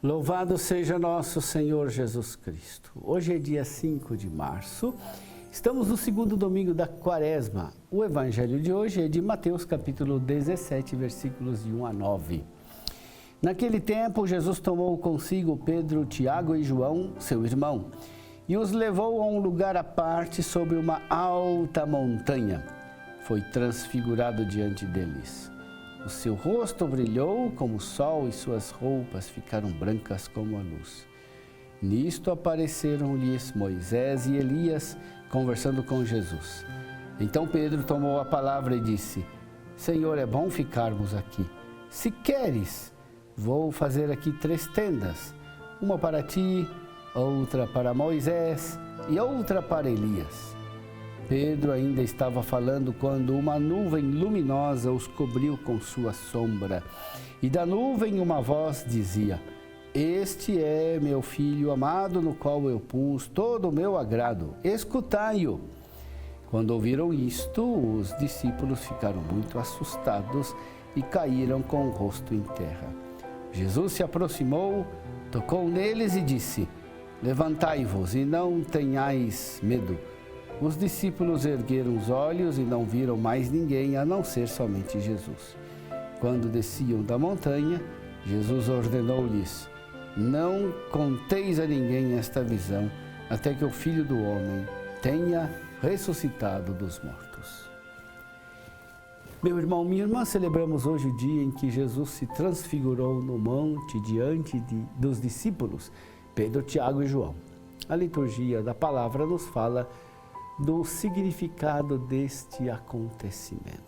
Louvado seja nosso Senhor Jesus Cristo. Hoje é dia 5 de março, estamos no segundo domingo da Quaresma. O evangelho de hoje é de Mateus capítulo 17, versículos de 1 a 9. Naquele tempo, Jesus tomou consigo Pedro, Tiago e João, seu irmão, e os levou a um lugar à parte sobre uma alta montanha. Foi transfigurado diante deles. O seu rosto brilhou como o sol e suas roupas ficaram brancas como a luz. Nisto apareceram-lhes Moisés e Elias conversando com Jesus. Então Pedro tomou a palavra e disse: Senhor, é bom ficarmos aqui. Se queres, vou fazer aqui 3 tendas, uma para ti, outra para Moisés e outra para Elias. Pedro ainda estava falando quando uma nuvem luminosa os cobriu com sua sombra. E da nuvem uma voz dizia: Este é meu filho amado, no qual eu pus todo o meu agrado. Escutai-o. Quando ouviram isto, os discípulos ficaram muito assustados e caíram com o rosto em terra. Jesus se aproximou, tocou neles e disse: Levantai-vos e não tenhais medo. Os discípulos ergueram os olhos e não viram mais ninguém, a não ser somente Jesus. Quando desciam da montanha, Jesus ordenou-lhes: Não conteis a ninguém esta visão, até que o Filho do Homem tenha ressuscitado dos mortos. Meu irmão, minha irmã, celebramos hoje o dia em que Jesus se transfigurou no monte diante dos discípulos, Pedro, Tiago e João. A liturgia da palavra nos fala do significado deste acontecimento.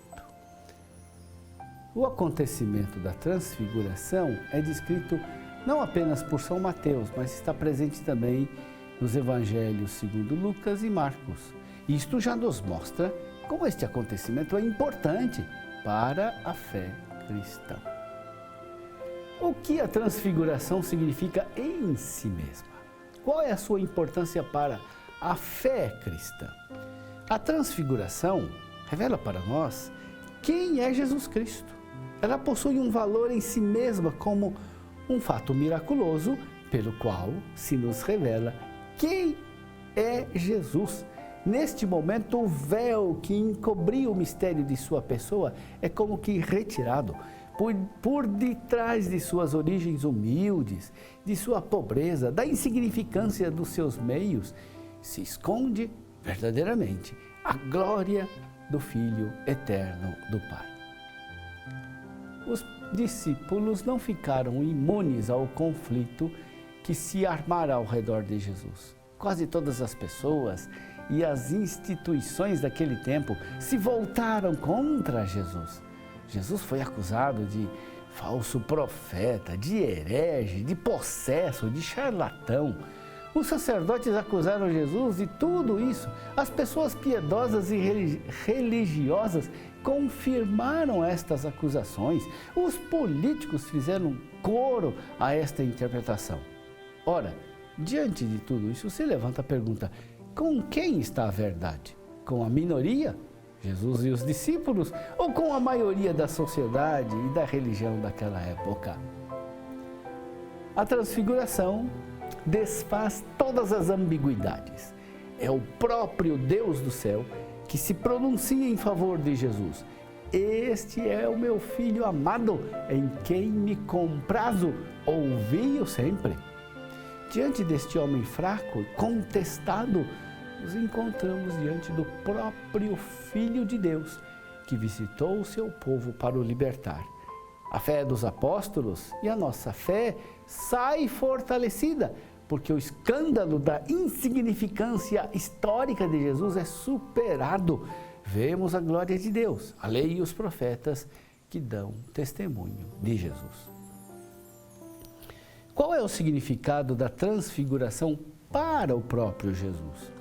O acontecimento da transfiguração é descrito não apenas por São Mateus, mas está presente também nos evangelhos segundo Lucas e Marcos. Isto já nos mostra como este acontecimento é importante para a fé cristã. O que a transfiguração significa em si mesma? Qual é a sua importância para a fé cristã? A transfiguração revela para nós quem é Jesus Cristo. Ela possui um valor em si mesma como um fato miraculoso pelo qual se nos revela quem é Jesus. Neste momento, o véu que encobria o mistério de sua pessoa é como que retirado. Por detrás de suas origens humildes, de sua pobreza, da insignificância dos seus meios, se esconde verdadeiramente a glória do Filho eterno do Pai. Os discípulos não ficaram imunes ao conflito que se armara ao redor de Jesus. Quase todas as pessoas e as instituições daquele tempo se voltaram contra Jesus. Jesus foi acusado de falso profeta, de herege, de possesso, de charlatão. Os sacerdotes acusaram Jesus de tudo isso. As pessoas piedosas e religiosas confirmaram estas acusações. Os políticos fizeram coro a esta interpretação. Ora, diante de tudo isso, se levanta a pergunta: com quem está a verdade? Com a minoria, Jesus e os discípulos, ou com a maioria da sociedade e da religião daquela época? A transfiguração desfaz todas as ambiguidades. É o próprio Deus do céu que se pronuncia em favor de Jesus. Este é o meu Filho amado, em quem me comprazo, ouvi-o sempre. Diante deste homem fraco e contestado, nos encontramos diante do próprio Filho de Deus, que visitou o seu povo para o libertar. A fé dos apóstolos e a nossa fé sai fortalecida, porque o escândalo da insignificância histórica de Jesus é superado. Vemos a glória de Deus, a lei e os profetas que dão testemunho de Jesus. Qual é o significado da transfiguração para o próprio Jesus?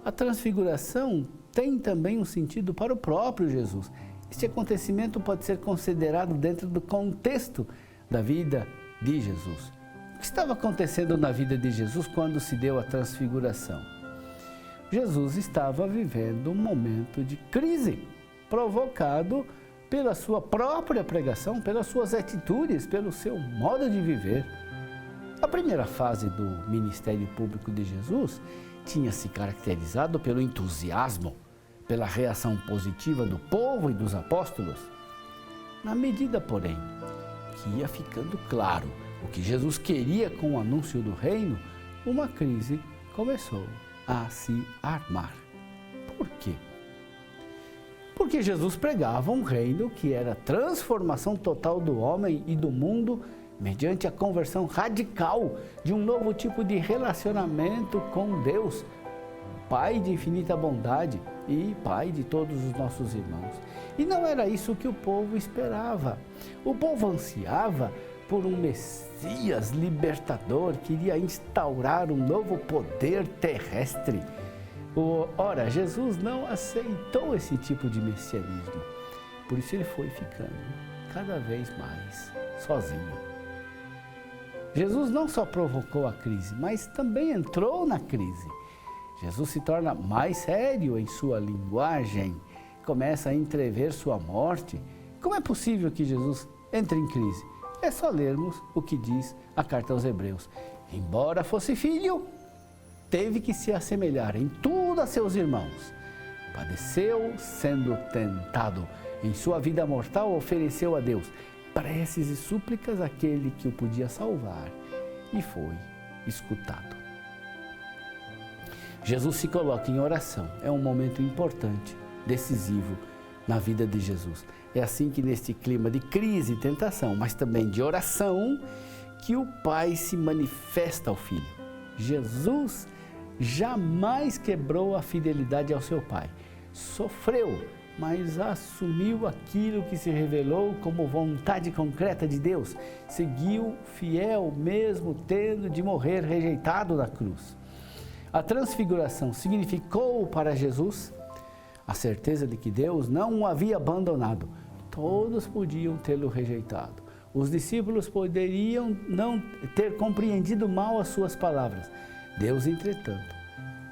A transfiguração tem também um sentido para o próprio Jesus. Este acontecimento pode ser considerado dentro do contexto da vida de Jesus. O que estava acontecendo na vida de Jesus quando se deu a transfiguração? Jesus estava vivendo um momento de crise. provocado pela sua própria pregação, pelas suas atitudes, pelo seu modo de viver. A primeira fase do ministério público de Jesus tinha se caracterizado pelo entusiasmo, pela reação positiva do povo e dos apóstolos. Na medida, porém, que ia ficando claro o que Jesus queria com o anúncio do reino, uma crise começou a se armar. Por quê? Porque Jesus pregava um reino que era a transformação total do homem e do mundo mediante a conversão radical de um novo tipo de relacionamento com Deus, Pai de infinita bondade e Pai de todos os nossos irmãos. E não era isso que o povo esperava. O povo ansiava por um Messias libertador que iria instaurar um novo poder terrestre. Ora, Jesus não aceitou esse tipo de messianismo. Por isso ele foi ficando cada vez mais sozinho. Jesus não só provocou a crise, mas também entrou na crise. Jesus se torna mais sério em sua linguagem, começa a entrever sua morte. Como é possível que Jesus entre em crise? É só lermos o que diz a carta aos Hebreus. Embora fosse filho, teve que se assemelhar em tudo a seus irmãos. Padeceu sendo tentado. Em sua vida mortal ofereceu a Deus preces e súplicas àquele que o podia salvar e foi escutado. Jesus se coloca em oração. É um momento importante, decisivo na vida de Jesus. É assim que neste clima de crise e tentação, mas também de oração, que o Pai se manifesta ao Filho. Jesus jamais quebrou a fidelidade ao seu Pai. Sofreu, mas assumiu aquilo que se revelou como vontade concreta de Deus. Seguiu fiel, mesmo tendo de morrer rejeitado na cruz. A transfiguração significou para Jesus a certeza de que Deus não o havia abandonado. Todos podiam tê-lo rejeitado. Os discípulos poderiam não ter compreendido mal as suas palavras. Deus, entretanto,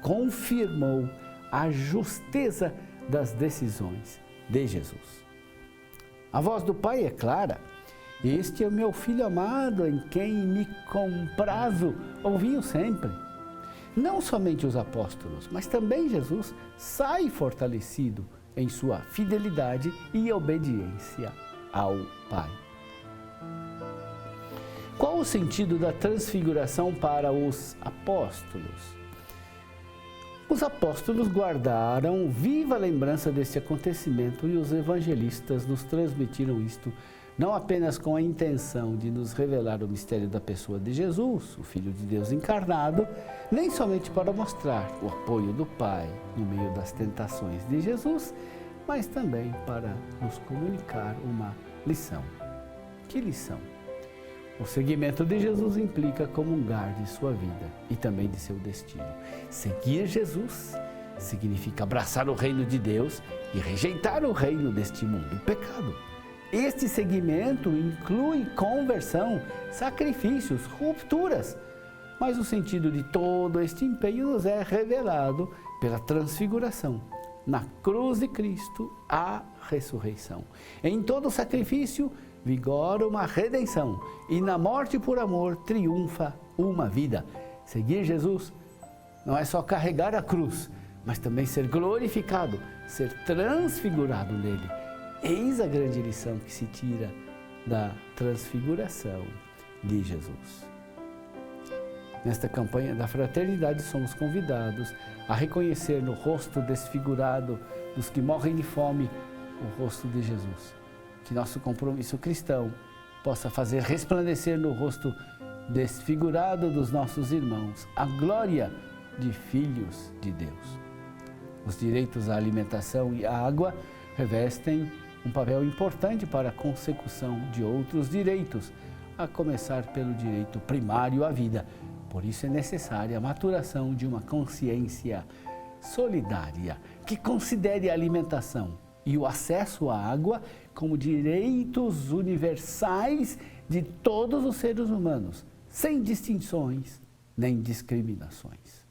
confirmou a justeza das decisões de Jesus. A voz do Pai é clara. Este é o meu Filho amado, em quem me comprazo. Ouvi-o sempre. Não somente os apóstolos, mas também Jesus sai fortalecido em sua fidelidade e obediência ao Pai. Qual o sentido da transfiguração para os apóstolos? Os apóstolos guardaram viva lembrança desse acontecimento e os evangelistas nos transmitiram isto não apenas com a intenção de nos revelar o mistério da pessoa de Jesus, o Filho de Deus encarnado, nem somente para mostrar o apoio do Pai no meio das tentações de Jesus, mas também para nos comunicar uma lição. Que lição? O seguimento de Jesus implica comungar de sua vida e também de seu destino. Seguir Jesus significa abraçar o reino de Deus e rejeitar o reino deste mundo, o pecado. Este seguimento inclui conversão, sacrifícios, rupturas, mas o sentido de todo este empenho nos é revelado pela transfiguração. Na cruz de Cristo, a ressurreição. Em todo sacrifício, vigora uma redenção e na morte por amor triunfa uma vida. Seguir Jesus não é só carregar a cruz, mas também ser glorificado, ser transfigurado nele. Eis a grande lição que se tira da transfiguração de Jesus. Nesta campanha da fraternidade somos convidados a reconhecer no rosto desfigurado dos que morrem de fome o rosto de Jesus. Que nosso compromisso cristão possa fazer resplandecer no rosto desfigurado dos nossos irmãos a glória de filhos de Deus. Os direitos à alimentação e à água revestem um papel importante para a consecução de outros direitos, a começar pelo direito primário à vida. Por isso é necessária a maturação de uma consciência solidária que considere a alimentação e o acesso à água como direitos universais de todos os seres humanos, sem distinções nem discriminações.